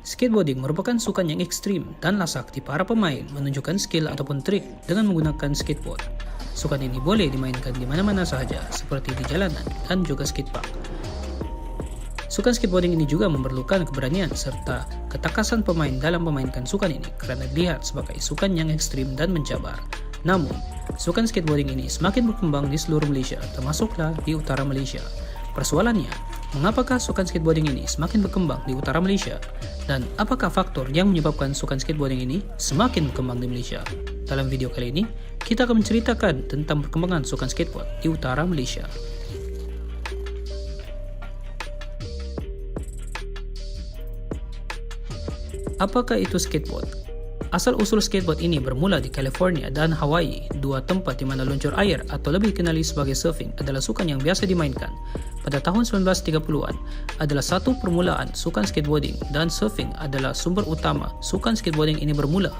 Skateboarding merupakan sukan yang ekstrim dan lasak di para pemain menunjukkan skill ataupun trik dengan menggunakan skateboard. Sukan ini boleh dimainkan di mana-mana sahaja seperti di jalanan dan juga skatepark. Sukan skateboarding ini juga memerlukan keberanian serta ketakasan pemain dalam memainkan sukan ini kerana dilihat sebagai sukan yang ekstrim dan mencabar. Namun, sukan skateboarding ini semakin berkembang di seluruh Malaysia, termasuklah di utara Malaysia. Persoalannya, mengapakah sukan skateboarding ini semakin berkembang di utara Malaysia? Dan apakah faktor yang menyebabkan sukan skateboarding ini semakin berkembang di Malaysia? Dalam video kali ini, kita akan menceritakan tentang perkembangan sukan skateboard di utara Malaysia. Apakah itu skateboard? Asal-usul skateboard ini bermula di California dan Hawaii, dua tempat di mana luncur air atau lebih dikenali sebagai surfing adalah sukan yang biasa dimainkan. Pada tahun 1930-an adalah satu permulaan sukan skateboarding dan surfing adalah sumber utama sukan skateboarding ini bermula.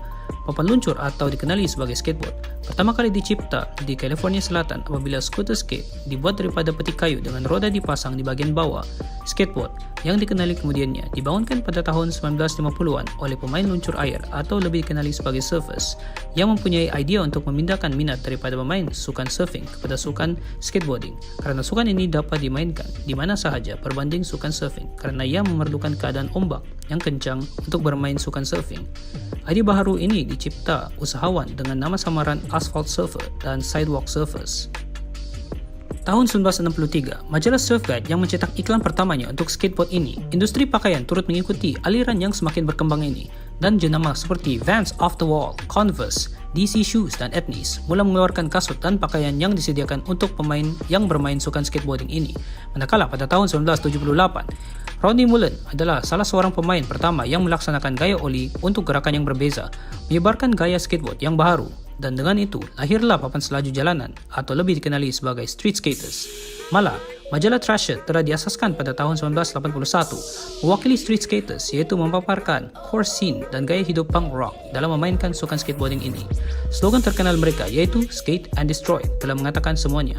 Papan luncur atau dikenali sebagai skateboard pertama kali dicipta di California Selatan apabila skuter skate dibuat daripada peti kayu dengan roda dipasang di bahagian bawah. Skateboard yang dikenali kemudiannya dibangunkan pada tahun 1950-an oleh pemain luncur air atau lebih dikenali sebagai surfers yang mempunyai idea untuk memindahkan minat daripada pemain sukan surfing kepada sukan skateboarding kerana sukan ini dapat dimainkan di mana sahaja berbanding sukan surfing kerana ia memerlukan keadaan ombak yang kencang untuk bermain sukan surfing. Idea baharu ini dicipta usahawan dengan nama samaran Asphalt Surfer dan Sidewalk Surfers. Tahun 1963, majalah Surf Guide yang mencetak iklan pertamanya untuk skateboard ini, industri pakaian turut mengikuti aliran yang semakin berkembang ini dan jenama seperti Vans Off The Wall, Converse, DC Shoes dan Etnies mula mengeluarkan kasut dan pakaian yang disediakan untuk pemain yang bermain sukan skateboarding ini. Manakala pada tahun 1978, Ronnie Mullen adalah salah seorang pemain pertama yang melaksanakan gaya ollie untuk gerakan yang berbeza, menyebarkan gaya skateboard yang baharu. Dan dengan itu, lahirlah papan selaju jalanan atau lebih dikenali sebagai street skaters. Malah, majalah Thrasher telah diasaskan pada tahun 1981 mewakili street skaters iaitu memaparkan core scene dan gaya hidup punk rock dalam memainkan sukan skateboarding ini. Slogan terkenal mereka iaitu Skate and Destroy telah mengatakan semuanya.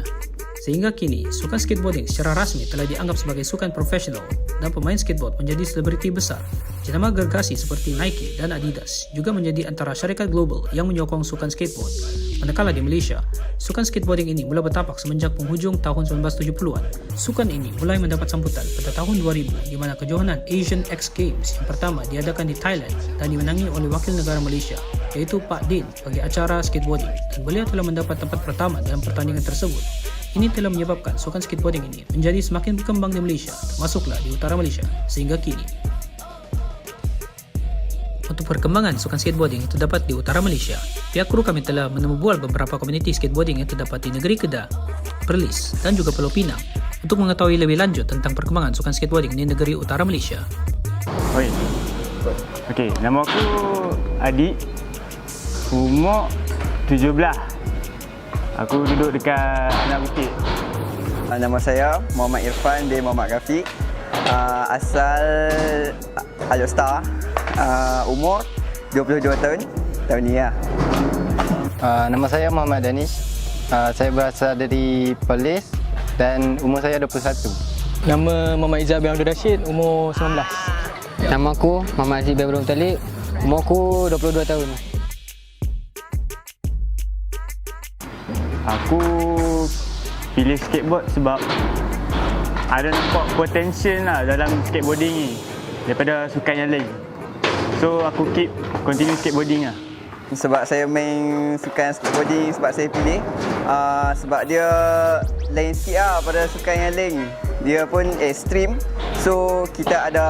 Sehingga kini, sukan skateboarding secara rasmi telah dianggap sebagai sukan profesional dan pemain skateboard menjadi selebriti besar. Jenama gergasi seperti Nike dan Adidas juga menjadi antara syarikat global yang menyokong sukan skateboard. Manakala di Malaysia, sukan skateboarding ini mula bertapak semenjak penghujung tahun 1970-an. Sukan ini mulai mendapat sambutan pada tahun 2000 di mana kejohanan Asian X Games yang pertama diadakan di Thailand dan dimenangi oleh wakil negara Malaysia iaitu Pak Din bagi acara skateboarding dan beliau telah mendapat tempat pertama dalam pertandingan tersebut. Ini telah menyebabkan sukan skateboarding ini menjadi semakin berkembang di Malaysia, termasuklah di utara Malaysia, sehingga kini. Untuk perkembangan sukan skateboarding yang terdapat di utara Malaysia, pihak kru kami telah menemubual beberapa komuniti skateboarding yang terdapat di negeri Kedah, Perlis dan juga Pulau Pinang untuk mengetahui lebih lanjut tentang perkembangan sukan skateboarding di negeri utara Malaysia. Okey, nama aku Adi, umur 17. Aku duduk dekat Anak Bukit. Nama saya Muhammad Irfan bin Muhammad Rafiq. Asal Alostar. Umur 22 tahun. Tahun ni lah. Nama saya Muhammad Danish. Saya berasal dari Perlis dan umur saya 21. Nama Muhammad Izzah bin Abdul Rashid, umur 19. Nama aku Muhammad Aziz bin Abdul Muttalib, umur aku 22 tahun. Aku pilih skateboard sebab ada nampak potential lah dalam skateboarding ni daripada sukan yang lain. So aku continue skateboarding lah. Sebab saya main sukan skateboarding sebab saya pilih sebab dia lain sikit lah pada sukan yang lain. Dia pun ekstrim. So kita ada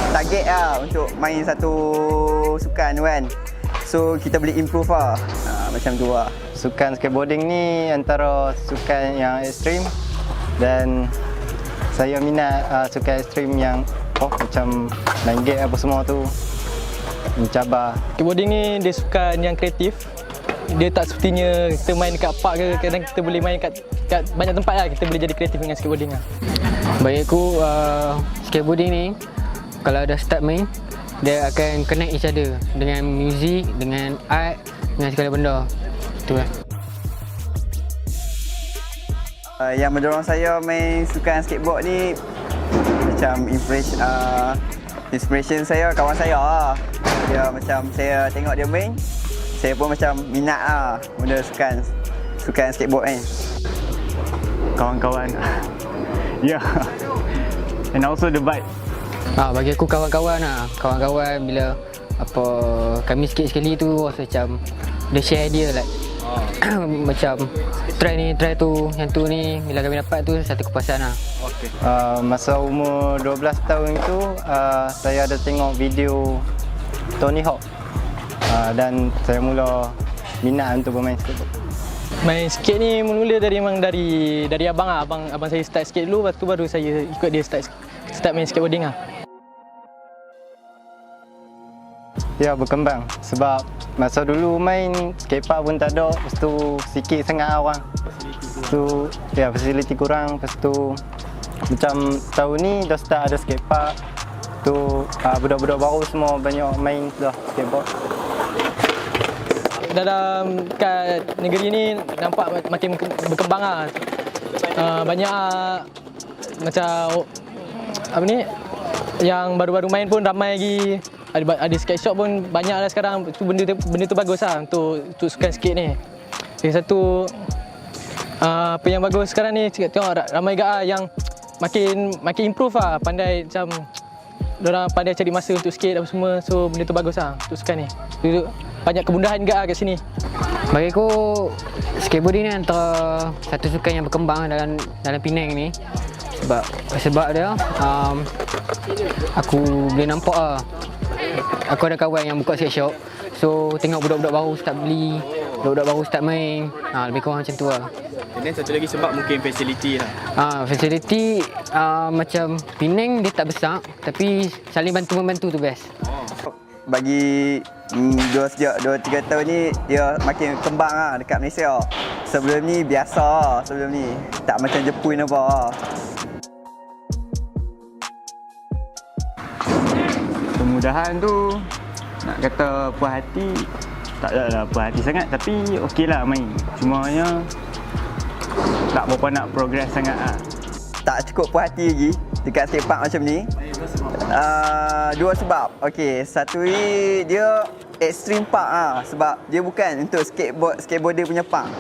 target lah untuk main satu sukan kan. So kita boleh improve lah. Macam tu lah. Sukan skateboarding ni antara sukan yang ekstrim dan saya minat sukan ekstrim yang macam main gate apa semua tu, mencabar. Skateboarding ni dia sukan yang kreatif. Dia tak sepertinya kita main kat park ke, kadang kita boleh main kat banyak tempat lah, kita boleh jadi kreatif dengan skateboarding lah. Bagi aku, skateboarding ni kalau dah start main, dia akan connect each other dengan muzik, dengan art, dengan segala benda. Itulah. Yang mendorong saya main sukan skateboard ni macam inspiration saya kawan saya lah. Dia macam saya tengok dia main, saya pun macam minat lah benda sukan skateboard ni. Kawan-kawan. Ya. And also the vibe. Bagi aku kawan-kawan lah. Kawan-kawan bila apa kami sikit sekali tu rasa macam dia share idea like macam try tu, yang tu ni bila kami dapat tu satu kepuasan lah. Masa umur 12 tahun itu saya ada tengok video Tony Hawk dan saya mula minat untuk bermain skateboard. Main skate ni mula memang dari abang lah. Abang saya start skate dulu, lepas tu baru saya ikut dia start main skateboarding lah. Ya, berkembang sebab masa dulu main skatepark pun tak ada, lepas tu sikit sangat orang. Lepas tu ya fasiliti kurang, lepas tu macam tahun ni dah start ada skatepark. Tu budak-budak baru semua banyak main dah skateboard. Dalam kat negeri ni nampak makin berkembang lah. Banyak macam apa ni, yang baru-baru main pun ramai lagi. Ada skate shop pun banyak lah sekarang. Benda tu bagus lah untuk sukan skate ni. Lagi satu apa yang bagus sekarang ni, tengok ramai gak yang makin improve lah, pandai macam diorang pandai cari masa untuk skate apa semua. So benda tu bagus lah untuk sukan ni. Banyak kemudahan gak kat sini. Bagi aku skateboarding ni antara satu sukan yang berkembang dalam Penang ni. Sebab dia aku boleh nampak lah. Aku ada kawan yang buka skate shop. So tengok budak-budak baru start beli, budak-budak baru start main. Lebih kurang macam tu lah. Dan satu lagi sebab mungkin fasiliti lah. Fasiliti macam Penang dia tak besar, tapi saling bantu-membantu tu best. Bagi sejak 2-3 tahun ni dia makin kembang lah dekat Malaysia. Sebelum ni biasa lah, sebelum ni tak macam Jepun apa lah. Kemudahan tu nak kata puas hati, tak adalah puas hati sangat, tapi okey lah main. Cumanya tak berapa nak progress sangat lah. Tak cukup puas hati lagi dekat skatepark macam ni. Dua sebab. Okey, satu ni dia extreme park lah, sebab dia bukan untuk skateboarder punya park.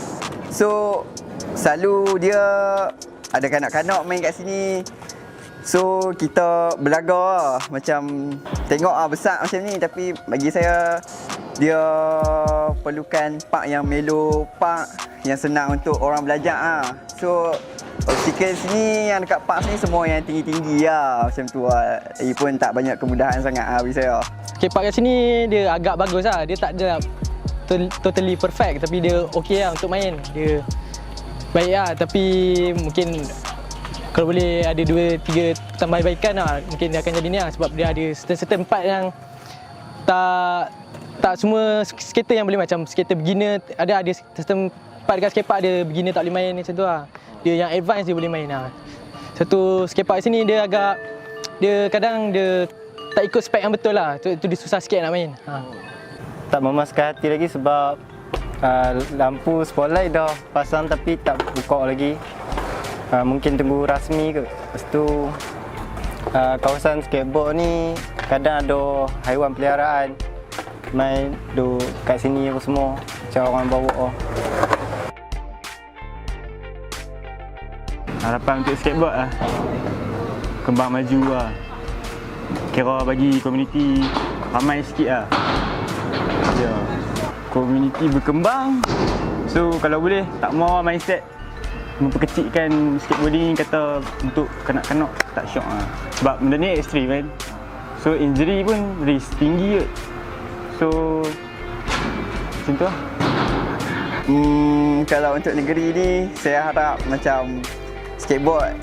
So selalu dia ada kanak-kanak main kat sini. So kita belaga lah, macam tengok besar macam ni, tapi bagi saya dia perlukan park yang mellow, park yang senang untuk orang belajar lah. So obstacle sini yang dekat park sini semua yang tinggi-tinggi lah, macam tu lah. Lagipun tak banyak kemudahan sangat lah bagi saya. Skatepark kat sini dia agak bagus lah. Dia tak ada totally perfect, tapi dia okey lah untuk main. Dia baik lah, tapi mungkin kalau boleh ada 2-3 tambahbaikan lah, mungkin dia akan jadi ni lah. Sebab dia ada certain part yang tak semua skater yang boleh, macam skater beginner ada certain part dekat skatepark dia beginner tak boleh main macam tu lah. Dia yang advance dia boleh main lah. Satu skatepark sini dia kadang dia tak ikut spek yang betul lah. Tu dia susah sikit nak main. Tak memuaskan hati lagi sebab lampu spotlight dah pasang tapi tak buka lagi. Mungkin tunggu rasmi ke. Lepas tu kawasan skateboard ni kadang ada haiwan peliharaan main duduk kat sini apa semua, macam orang bawa. Harapan untuk skateboard lah, kembang maju lah. Kira bagi komuniti ramai sikit lah. Ya, komuniti berkembang. So kalau boleh tak mau mindset memperkecilkan skateboarding kata untuk kanak-kanak, tak syok lah. Sebab benda ni ekstrim kan. So injury pun risk tinggi kot. So macam tu lah. Kalau untuk negeri ni saya harap macam skateboard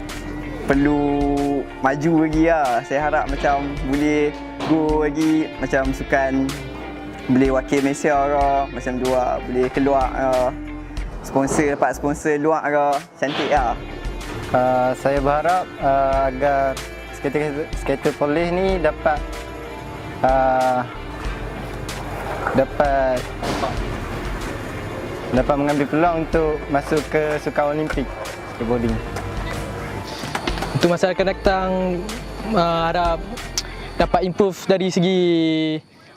perlu maju lagi lah. Saya harap macam boleh go lagi, macam sukan boleh wakil Malaysia ke, macam tu lah. Boleh keluar dapat sponsor luar ke, cantik lah. Saya berharap agar skater polis ni dapat mengambil peluang untuk masuk ke sukan Olimpik skateboarding. Untuk masa akan datang, harap dapat improve dari segi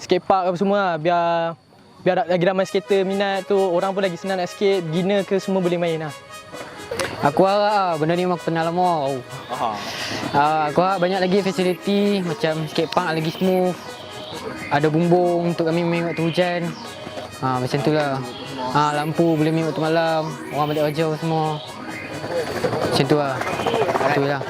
skatepark apa semua lah. Biar lagi ramai skater minat tu, orang pun lagi senang nak skate, beginner ke semua boleh main lah. Aku harap benda ni memang aku kenal lama. Aku harap banyak lagi fasiliti macam skatepark lagi smooth. Ada bumbung untuk kami main waktu hujan. Macam tu lah. Lampu boleh main waktu malam. Orang balik kerja semua. Macam tu lah. Itu lah.